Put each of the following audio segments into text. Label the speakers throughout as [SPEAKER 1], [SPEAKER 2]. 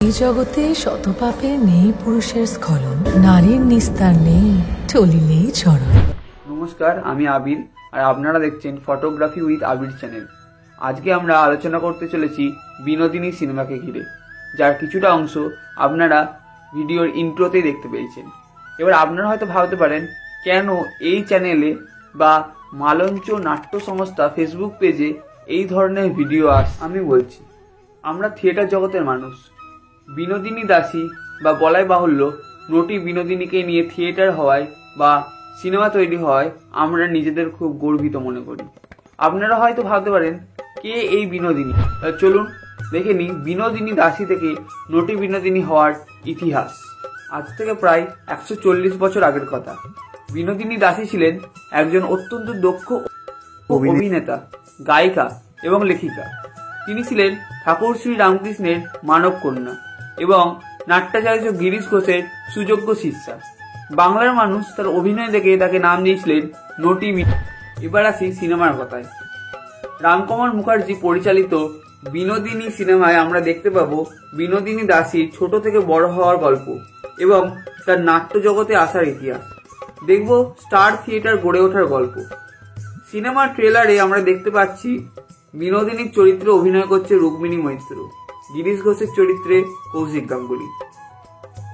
[SPEAKER 1] এই জগতে শত পাপে নেই পুরুষের স্খলন, নারীর নিস্তার নেই চলিলেই চরণ।
[SPEAKER 2] নমস্কার, আমি আবির আর আপনারা দেখছেন ফটোগ্রাফি উইথ আবির চ্যানেল। আজকে আমরা আলোচনা করতে চলেছি বিনোদিনী সিনেমাকে ঘিরে, যার কিছুটা অংশ আপনারা ভিডিওর ইন্ট্রোতেই দেখতে পেয়েছেন। এবার আপনারা হয়তো ভাবতে পারেন, কেন এই চ্যানেলে বা মালঞ্চ নাট্য সংস্থা ফেসবুক পেজে এই ধরনের ভিডিও আমি বলছি, আমরা থিয়েটার জগতের মানুষ। বিনোদিনী দাসী বা বলাই বাহুল্য নটি বিনোদিনীকে নিয়ে থিয়েটার হওয়ায় বা সিনেমা তৈরি হওয়ায় আমরা নিজেদের খুব গর্বিত মনে করি। আপনারা হয়তো ভাবতে পারেন, কে এই বিনোদিনী? চলুন দেখে নিই বিনোদিনী দাসী থেকে নটি বিনোদিনী হওয়ার ইতিহাস। আজ থেকে প্রায় 140 বছর আগের কথা। বিনোদিনী দাসী ছিলেন একজন অত্যন্ত দক্ষ অভিনেতা, গায়িকা এবং লেখিকা। তিনি ছিলেন ঠাকুর শ্রী রামকৃষ্ণের মানব কন্যা এবং নাট্যাচার্য গিরিশ ঘোষের সুযোগ্য শিষ্যা। বাংলার মানুষ তার অভিনয় দেখে তাকে নাম দিয়েছিলেন নটি। এবার আসি সিনেমার কথায়। রামকুমার মুখার্জি পরিচালিত বিনোদিনী সিনেমায় আমরা দেখতে পাবো বিনোদিনী দাসীর ছোট থেকে বড় হওয়ার গল্প এবং তার নাট্য জগতে আসার ইতিহাস। দেখব স্টার থিয়েটার গড়ে ওঠার গল্প। সিনেমার ট্রেলারে আমরা দেখতে পাচ্ছি বিনোদিনীর চরিত্রে অভিনয় করছে রুক্মিণী মৈত্র, গিরিশ ঘোষের চরিত্রে কৌশিক গাঙ্গুলি।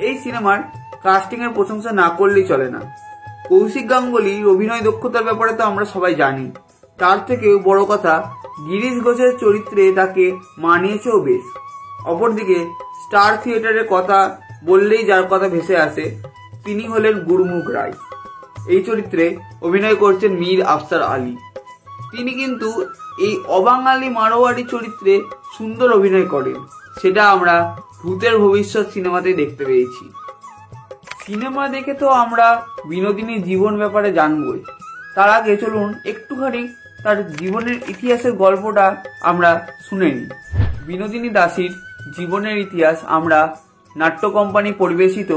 [SPEAKER 2] এই সিনেমার কাস্টিং এর প্রশংসা না করলেই চলে না। কৌশিক গাঙ্গুলির অভিনয় দক্ষতার ব্যাপারে তো আমরা সবাই জানি, তার থেকেও বড় কথা গিরিশ ঘোষের চরিত্রে তাকে মানিয়েছেও বেশ। অপরদিকে স্টার থিয়েটারের কথা বললেই যার কথা ভেসে আসে তিনি হলেন গুরুমুখ রায়। এই চরিত্রে অভিনয় করছেন মীর আফসার আলী। তিনি কিন্তু এই অবাঙালি মারোয়ারি চরিত্রে সুন্দর অভিনয় করেন, সেটা আমরা ভূতের ভবিষ্যৎ সিনেমাতে দেখতে পেয়েছি। সিনেমা দেখে তো আমরা বিনোদিনীর জীবন ব্যাপারে জানবই, তার আগে চলুন একটুখানি তার জীবনের ইতিহাসের গল্পটা আমরা শুনে নিই। বিনোদিনী দাসীর জীবনের ইতিহাস আমরা নাট্য কোম্পানি পরিবেশিত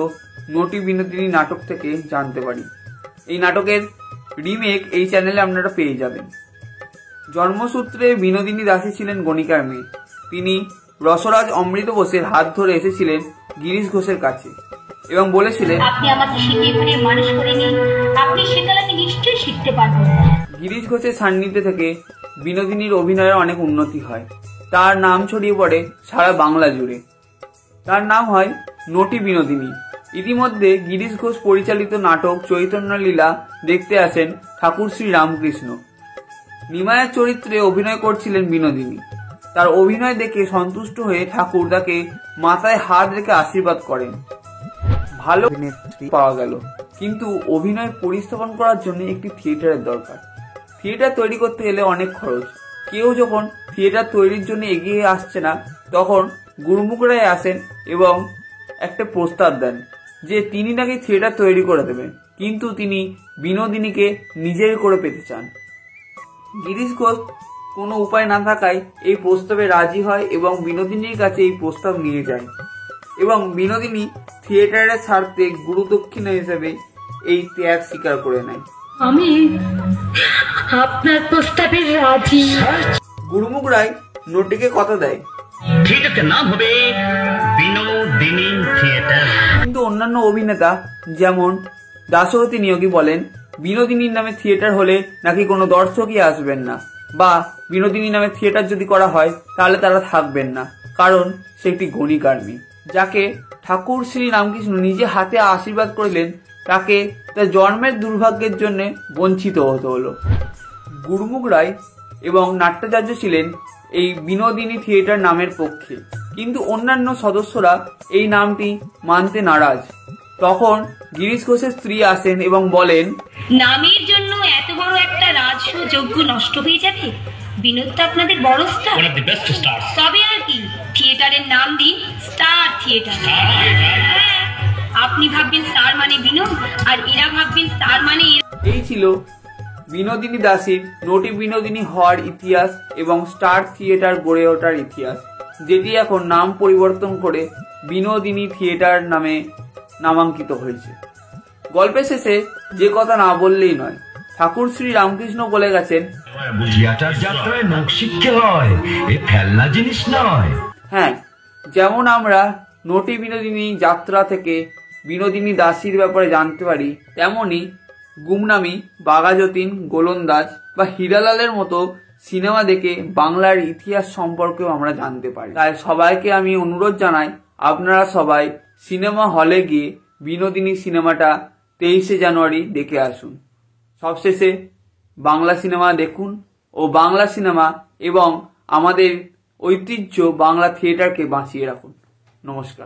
[SPEAKER 2] নটি বিনোদিনী নাটক থেকে জানতে পারি। এই নাটকের রিমেক এই চ্যানেলে আপনারা পেয়ে যাবেন। জন্মসূত্রে বিনোদিনী দাসী ছিলেন গণিকার মেয়ে। তিনি রসরাজ অমৃত বোসের হাত ধরে এসেছিলেন গিরিশ ঘোষের কাছে এবং বলেছিলেন,
[SPEAKER 3] আপনি আমাকে শিখিয়ে পড়ে মানুষ করে নিন, আপনি শেখালে আমি নিশ্চয়ই শিখতে পারবো।
[SPEAKER 2] গিরিশ ঘোষের সান্নিধ্যে থেকে বিনোদিনীর অভিনয়ের অনেক উন্নতি হয়। তার নাম ছড়িয়ে পড়ে সারা বাংলা জুড়ে। তার নাম হয় নটি বিনোদিনী। ইতিমধ্যে গিরিশ ঘোষ পরিচালিত নাটক চৈতন্য লীলা দেখতে আসেন ঠাকুর শ্রী রামকৃষ্ণ। নিমায়ের চরিত্রে অভিনয় করছিলেন বিনোদিনী। তার অভিনয় দেখে সন্তুষ্ট হয়ে ঠাকুর তাকে মাথায় হাত রেখে আশীর্বাদ করেন। ভালো অভিনেত্রী পাওয়া গেল, কিন্তু অভিনয় পরিস্থাপন করার জন্য একটি থিয়েটারের দরকার। থিয়েটার তৈরি করতে গেলে অনেক খরচ। কেউ যখন থিয়েটার তৈরির জন্য এগিয়ে আসছে না, তখন গুরুমুখ রায় আসেন এবং একটা প্রস্তাব দেন যে তিনি নাকি থিয়েটার তৈরি করে দেবেন, কিন্তু তিনি বিনোদিনীকে নিজের করে পেতে চান। গিরিশ ঘোষ কোনো উপায় না থাকায় এই প্রস্তাবে রাজি হয় এবং বিনোদিনীর কাছে এই প্রস্তাব নিয়ে যায় এবং বিনোদিনী থিয়েটারের স্বার্থে গুরুদক্ষিণা হিসেবে এই ত্যাগ স্বীকার করে নেয়।
[SPEAKER 3] আমি আপনার প্রস্তাবে রাজি।
[SPEAKER 2] গুরুমুখ রায় নটিকে কথা দেয়,
[SPEAKER 4] থিয়েটারের নাম হবে বিনোদিনী থিয়েটার।
[SPEAKER 2] কিন্তু অন্যান্য অভিনেতা যেমন দাশরথী নিয়োগী বলেন বিনোদিনীর নামে থিয়েটার হলে নাকি কোনো দর্শকই আসবেন না, বা বিনোদিনীর নামে থিয়েটার যদি করা হয় তাহলে তারা থাকবেন না, কারণ সে একটি গণিকার মেয়ে। যাকে ঠাকুর শ্রী রামকৃষ্ণ নিজে হাতে আশীর্বাদ করলেন, তাকে তার জন্মের দুর্ভাগ্যের জন্য বঞ্চিত হতে হলো। গুরুমুখ রায় এবং নাট্যাচার্য ছিলেন এই বিনোদিনী থিয়েটার নামের পক্ষে, কিন্তু অন্যান্য সদস্যরা এই নামটি মানতে নারাজ। তখন গিরিশ ঘোষের স্ত্রী আসেন এবং বলেন,
[SPEAKER 3] নামের জন্য এত বড় একটা রাজস্ব যজ্ঞ নষ্ট হয়ে যাবে। বিনোদ তো আপনাদের বড় স্টার, তবে আর কি, থিয়েটারের নাম দিন স্টার থিয়েটার। আপনি ভাববেন স্টার মানে বিনোদ, আর এরা ভাববেন স্টার মানে।
[SPEAKER 2] এই ছিল বিনোদিনী দাসীর নটি বিনোদিনী হওয়ার ইতিহাস এবং স্টার থিয়েটার গড়ে ওঠার ইতিহাস, যেটি এখন নাম পরিবর্তন করে বিনোদিনী থিয়েটার নামে নামাঙ্কিত হয়েছে। গল্পের শেষে যে কথা না বললেই নয়, ঠাকুর শ্রী রামকৃষ্ণ বলে গেছেন,
[SPEAKER 5] থিয়েটার যাত্রায় লোক শিক্ষা হয়, এ ফেলনা জিনিস নয়।
[SPEAKER 2] হ্যাঁ, যেমন আমরা নটি বিনোদিনী যাত্রা থেকে বিনোদিনী দাসীর ব্যাপারে জানতে পারি, তেমনি গুমনামি, বাঘাযতীন, গোলন্দাজ বা হীরালালের মতো সিনেমা দেখে বাংলার ইতিহাস সম্পর্কেও আমরা জানতে পারি। তাই সবাইকে আমি অনুরোধ জানাই, আপনারা সবাই সিনেমা হলে গিয়ে বিনোদিনী সিনেমাটা 23শে জানুয়ারি দেখে আসুন। সবশেষে বাংলা সিনেমা দেখুন ও বাংলা সিনেমা এবং আমাদের ঐতিহ্য বাংলা থিয়েটারকে বাঁচিয়ে রাখুন। নমস্কার।